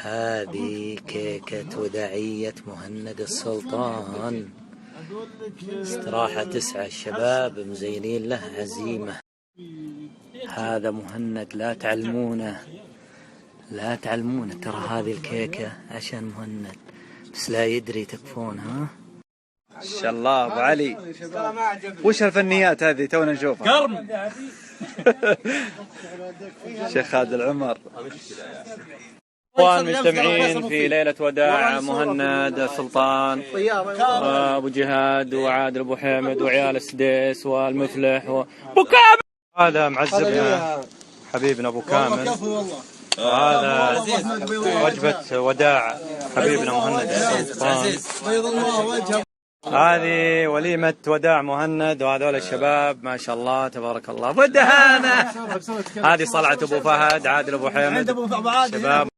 هذه كيكة وداعية مهند السلطان. استراحة 9 الشباب مزينين له عزيمة. هذا مهند، لا تعلمونه لا تعلمونه، ترى هذه الكيكة عشان مهند بس لا يدري تكفون. ها ما شاء الله ابو علي، وش الفنيات هذه تونا نشوفها؟ قرم شيخ خالد العمر. اخوان مجتمعين في ليلة وداع مهند السلطان وابو جهاد وعادل ابو حامد وعيال السديس والمفلح وبكام. هذا معزبنا حبيبنا ابو كامل، وهذا وجبة وداع حبيبنا مهند السلطان. هذه وليمة وداع مهند، وهذول الشباب ما شاء الله تبارك الله بالدهانة. هذه صلعة ابو فهد، عادل ابو حامد، شباب